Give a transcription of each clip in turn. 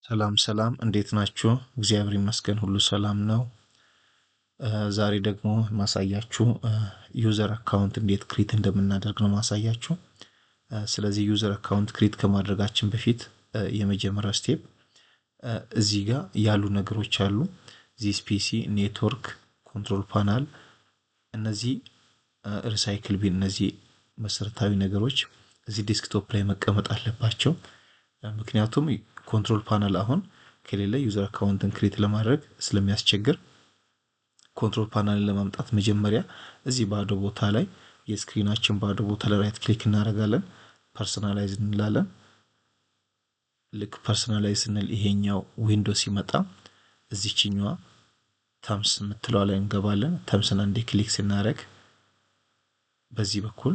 ሰላም ሰላም እንዴት ናችሁ? እግዚአብሔር ይመስገን ሁሉ ሰላም ነው። ዛሬ ደግሞ ማሳያችሁ ዩዘር አካውንት እንዴት ክሬት እንደምናደርግ ነው ማሳያችሁ። ስለዚህ ዩዘር አካውንት ክሬት ከማድረጋችን በፊት የመጀመሪያው ስቴፕ እዚህ ጋር ያሉ ነገሮች አሉ። ዚስ ፒሲ ኔትወርክ ኮንትሮል ፓናል እነዚህ ሪሳይክል ቢን እነዚህ መሰረታዊ ነገሮች እዚህ ዴስክቶፕ ላይ መቀመጥ አለባቸው። ምክንያቱም ኮንትሮል ፓናል አሁን ከሌለ ዩዘር አካውንትን ክሬት ለማድረግ ስለሚያስቸግር ኮንትሮል ፓናልን ለማምጣት መጀመሪያ እዚህ ባዶ ቦታ ላይ የስክሪናችን ባዶ ቦታ ላይ ራይት ክሊክ እናደርጋለን። ፐርሰናላይዝ እንላለን። ልክ ፐርሰናላይዝ ስንል ይሄኛው ዊንዶ ሲመጣ እዚችኛዋ ተምስ የምትለው ላይ እንገባለን። ተምስን አንዴ ክሊክ ስናደርግ በዚህ በኩል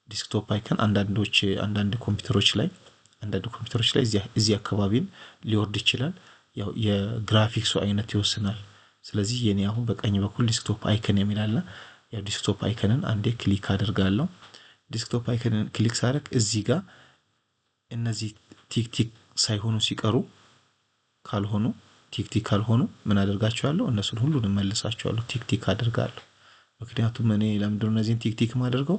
ዲስክቶፕ አይከን አንዳንድ ኮምፒውተሮች ላይ እዚህ አካባቢን ሊወርድ ይችላል። ያው የግራፊክሱ አይነት ይወስናል። ስለዚህ የኔ አሁን በቀኝ በኩል ዲስክቶፕ አይከን የሚል አለ። ያው ዲስክቶፕ አይከንን አንዴ ክሊክ አደርጋለሁ። ዲስክቶፕ አይከንን ክሊክ ሳደርግ እዚህ ጋር እነዚህ ቲክ ሳይሆኑ ሲቀሩ ካልሆኑ ምን አደርጋቸዋለሁ? እነሱን ሁሉንም መልሳቸዋለሁ። ቲክ አደርጋለሁ። ምክንያቱም እኔ ለምንድነው እነዚህን ቲክ ማደርገው?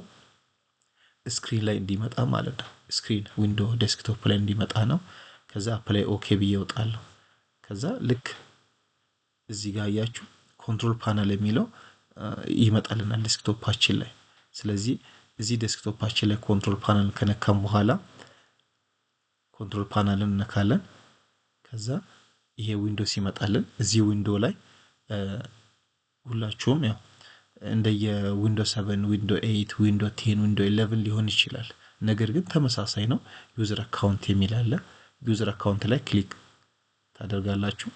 ስክሪን ላይ እንዲመጣ ማለት ነው። ስክሪን ዊንዶ ዴስክቶፕ ላይ እንዲመጣ ነው። ከዛ አፕላይ ኦኬ ብዬ እወጣለሁ። ከዛ ልክ እዚህ ጋር አያችሁ ኮንትሮል ፓናል የሚለው ይመጣልናል ዴስክቶፓችን ላይ። ስለዚህ እዚህ ዴስክቶፓችን ላይ ኮንትሮል ፓናልን ከነካም በኋላ ኮንትሮል ፓናልን እነካለን። ከዛ ይሄ ዊንዶ ሲመጣልን እዚህ ዊንዶ ላይ ሁላችሁም ያው እንደየ ዊንዶ 7 ዊንዶ 8 ዊንዶ 10 ዊንዶ 11 ሊሆን ይችላል። ነገር ግን ተመሳሳይ ነው። ዩዘር አካውንት የሚል አለ። ዩዘር አካውንት ላይ ክሊክ ታደርጋላችሁ።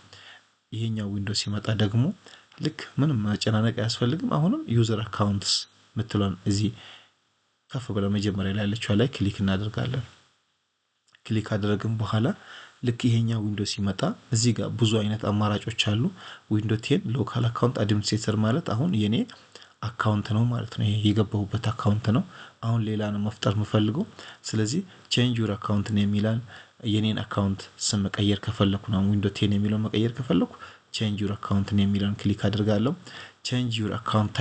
ይሄኛው ዊንዶ ሲመጣ ደግሞ ልክ ምንም ማጨናነቅ አያስፈልግም። አሁንም ዩዘር አካውንትስ ምትሏን እዚህ ከፍ ብለ መጀመሪያ ላይ ያለችው ላይ ክሊክ እናደርጋለን። ክሊክ አደረግን በኋላ ልክ ይሄኛው ዊንዶ ሲመጣ እዚህ ጋር ብዙ አይነት አማራጮች አሉ። ዊንዶ 10 ሎካል አካውንት አድሚኒስትሬተር ማለት አሁን የኔ አካውንት ነው ማለት ነው። ይሄ የገባሁበት አካውንት ነው። አሁን ሌላ ነው መፍጠር የምፈልገው። ስለዚህ ቼንጅ ዩር አካውንት ነው የሚላል። የኔን አካውንት ስም መቀየር ከፈለኩ ነው ዊንዶ 10 የሚለውን መቀየር ከፈለኩ ቼንጅ ዩር አካውንት ነው የሚለውን ክሊክ አድርጋለሁ። ቼንጅ ዩር አካውንት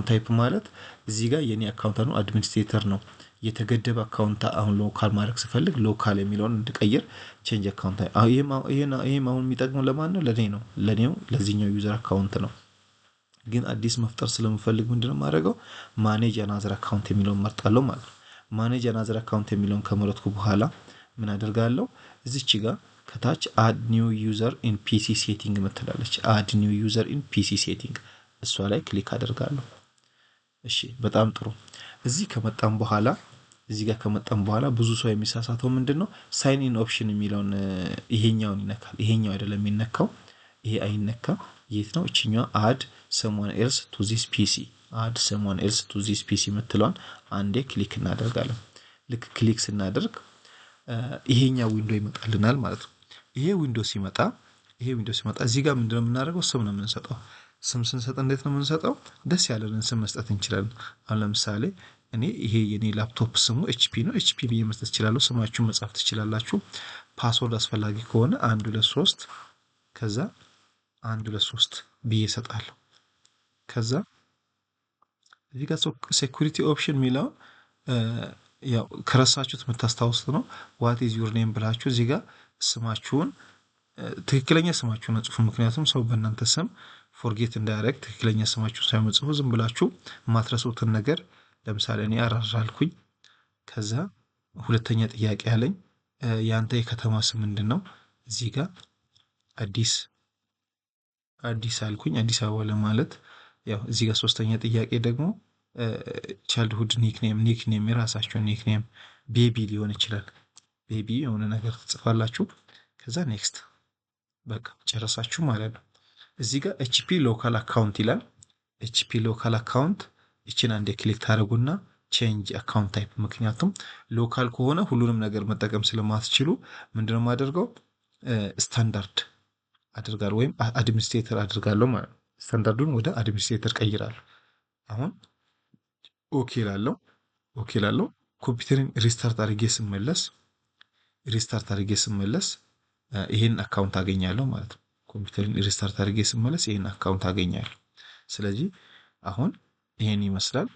ታይፕ ማለት እዚህ ጋር የኔ አካውንት ነው አድሚኒስትሬተር ነው። የተገደበ አካውንት አሁን ሎካል ማድረግ ስፈልግ ሎካል የሚለውን እንድቀይር ቼንጅ አካውንት ይሄም አሁን የሚጠቅመው ለማን ነው? ለኔ ነው። ለዚህኛው ዩዘር አካውንት ነው። ግን አዲስ መፍጠር ስለምፈልግ ምንድነው ማድረገው? ማኔጅ አናዘር አካውንት የሚለውን መርጣለሁ ማለት ነው። ማኔጅ አናዘር አካውንት የሚለውን ከመረጥኩ በኋላ ምን አደርጋለሁ? እዚች ጋር ከታች አድ ኒው ዩዘር ኢን ፒሲ ሴቲንግ ምትላለች። አድ ኒው ዩዘር ኢን ፒሲ ሴቲንግ እሷ ላይ ክሊክ አደርጋለሁ። እሺ በጣም ጥሩ። እዚህ ጋር ከመጣን በኋላ ብዙ ሰው የሚሳሳተው ምንድነው? ሳይን ኢን ኦፕሽን የሚለውን ይሄኛውን ይነካል። ይሄኛው አይደለም የሚነካው። ይሄ አይነካም። የት ነው? እቺኛው አድ someone else to this PC አድ someone else to this PC ምትለዋን አንዴ ክሊክ እናደርጋለን። ልክ ክሊክ ስናደርግ ይሄኛው ዊንዶ ይመጣልናል ማለት ነው። ይሄ ዊንዶ ሲመጣ እዚህ ጋር ምንድነው የምናደርገው? ስም ነው የምንሰጠው። ስም ስንሰጥ እንዴት ነው የምንሰጠው? ደስ ያለንን ስም መስጠት እንችላለን። አሁን ለምሳሌ እኔ ይሄ የኔ ላፕቶፕ ስሙ ኤችፒ ነው። ኤችፒ ብዬ መስጠት እችላለሁ። ስማችሁን መጻፍ ትችላላችሁ። ፓስወርድ አስፈላጊ ከሆነ 1 2 3 ከዛ 1 2 3 ብዬ እሰጣለሁ። ከዛ እዚህ ጋር ሴኩሪቲ ኦፕሽን የሚለው ያው ከረሳችሁት የምታስታውሱት ነው። ዋት ኢዝ ዩር ኔም ብላችሁ እዚህ ጋር ስማችሁን ትክክለኛ ስማችሁን ጽፉ። ምክንያቱም ሰው በእናንተ ስም ፎርጌት እንዳያደርግ ትክክለኛ ስማችሁ ሳይመጽፉ ዝም ብላችሁ ማትረሱትን ነገር ለምሳሌ እኔ አራራልኩኝ። ከዛ ሁለተኛ ጥያቄ ያለኝ ያንተ የከተማ ስም ምንድነው? እዚህ ጋር አዲስ አልኩኝ። አዲስ አበባ ለማለት ያው እዚህ ጋር ሶስተኛ ጥያቄ ደግሞ ቻይልድሁድ ኒክኔም የራሳችሁን ኒክኔም ቤቢ ሊሆን ይችላል። ቤቢ የሆነ ነገር ትጽፋላችሁ። ከዛ ኔክስት በቃ ጨረሳችሁ ማለት ነው። እዚህ ጋር ኤችፒ ሎካል አካውንት ይላል። ኤችፒ ሎካል አካውንት እቺን አንዴ ክሊክ ታደርጉና ቼንጅ አካውንት ታይፕ ምክንያቱም ሎካል ከሆነ ሁሉንም ነገር መጠቀም ስለማትችሉ ምንድነው የማደርገው? ስታንዳርድ አድርጋለሁ ወይም አድሚኒስትሬተር አድርጋለሁ ማለት ነው። ስታንዳርዱን ወደ አድሚኒስትሬተር ቀይራለሁ። አሁን ኦኬ ላለው ኮምፒውተርን ሪስታርት አድርጌ ስመለስ ይሄን አካውንት አገኛለሁ ማለት ነው። ኮምፒውተርን ሪስታርት አድርጌ ስመለስ ይሄን አካውንት አገኛለሁ። ስለዚህ አሁን ይሄን ይመስላል።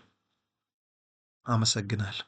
አመሰግናለሁ።